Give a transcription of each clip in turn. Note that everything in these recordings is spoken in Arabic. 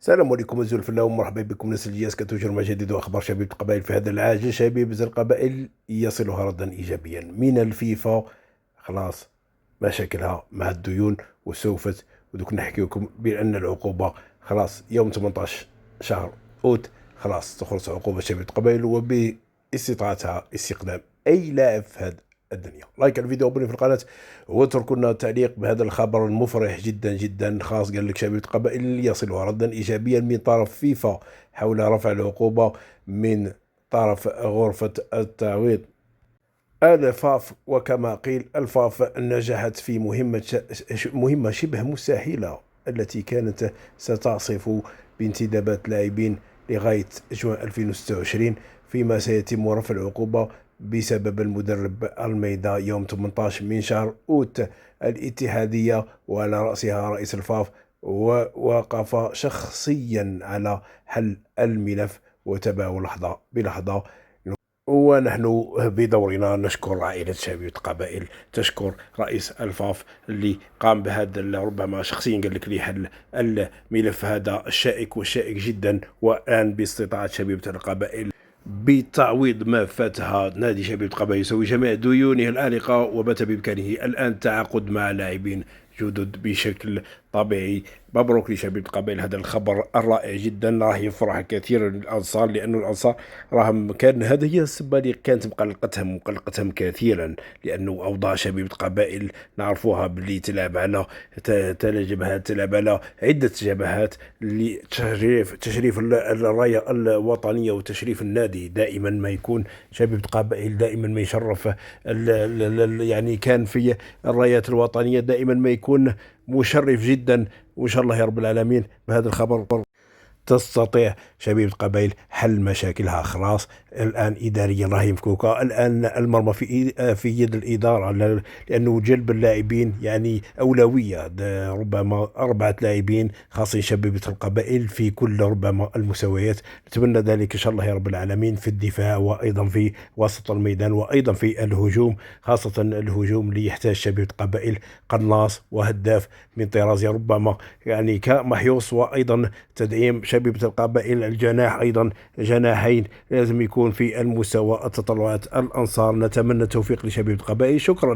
السلام عليكم أزول في الله ومرحبا بكم ناس الجياس كتوجر مع جديد وأخبار شبيبة القبائل في هذا العاجل. شبيبة القبائل يصلها ردا إيجابيا من الفيفا، خلاص مشاكلها مع الديون وسوفت. ودوك نحكي لكم بأن العقوبة خلاص يوم 18 شهر أوت خلاص تخلص عقوبة شبيبة القبائل وباستطاعتها استقدام أي لاعب في هذا الدنيا. لايك الفيديو وابوني في القناة واتركوا لنا تعليق بهذا الخبر المفرح جدا جدا. خاص قال لك شبيبة القبائل يصلها ردا ايجابيا من طرف فيفا حول رفع العقوبة من طرف غرفة التعويض الفاف. وكما قيل الفاف نجحت في مهمة شبه مستحيلة التي كانت ستصف بانتدابات لاعبين لغاية جوان 2026، فيما سيتم رفع العقوبة بسبب المدرب الميدا يوم 18 من شهر أوت. الاتحادية وعلى رأسها رئيس الفاف ووقف شخصيا على حل الملف وتابعه لحظة بلحظة. ونحن بدورنا نشكر عائلة شبيبة القبائل، تشكر رئيس الفاف اللي قام بهذا ربما شخصيا قال لك لي حل الملف هذا الشائك والشائك جدا. والآن باستطاعة شبيبة القبائل بتعويض ما فاتها نادي شبيبة القبائل يسوي جميع ديونه الآلقة، وبات بإمكانه الآن التعاقد مع لاعبين جدد بشكل طبيعي. مبروك لشبيبة القبائل، هذا الخبر الرائع جدا راه يفرح كثيرا للأنصار، لأن الأنصار راهم كان هذه هي السبة اللي كانت مقلقتهم كثيرا، لأنه أوضاع شبيبة القبائل نعرفوها باللي تلعب على جبهات، تلعب على عدة جبهات لتشريف الراية الوطنية وتشريف النادي. دائما ما يكون شبيبة القبائل دائما ما يشرف يعني كان في الرايات الوطنية دائما ما يكون مشرف جدا. وإن شاء الله يا رب العالمين بهذا الخبر تستطيع شبيبة القبائل حل مشاكلها. خلاص الآن إداريا راهي مفكوكة، الآن المرمى في يد الإدارة، لأنه جلب اللاعبين يعني أولوية. ربما 4 لاعبين خاصين شبيبة القبائل في كل ربما المستويات. نتمنى ذلك إن شاء الله يا رب العالمين في الدفاع وأيضا في وسط الميدان وأيضا في الهجوم، خاصة الهجوم اللي يحتاج شبيبة القبائل قناص وهداف من طراز ربما يعني كمحيوس، وأيضا تدعيم شبيبة القبائل الجناح، أيضا جناحين لازم يكون في المستوى التطلعات الأنصار. نتمنى التوفيق لشبيبة القبائل. شكرا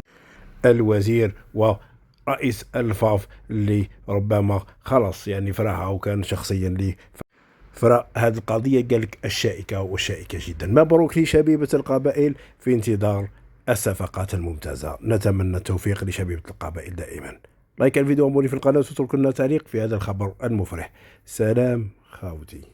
الوزير ورئيس الفاف اللي ربما خلص يعني فرحه وكان شخصيا لي فرا هذه القضية قال لك الشائكة والشائكة جدا. مبروك لشبيبة القبائل في انتظار الصفقات الممتازة. نتمنى التوفيق لشبيبة القبائل دائما. لايك الفيديو ومولي في القناة وتركوا لنا تعليق في هذا الخبر المفرح. سلام خاوتي.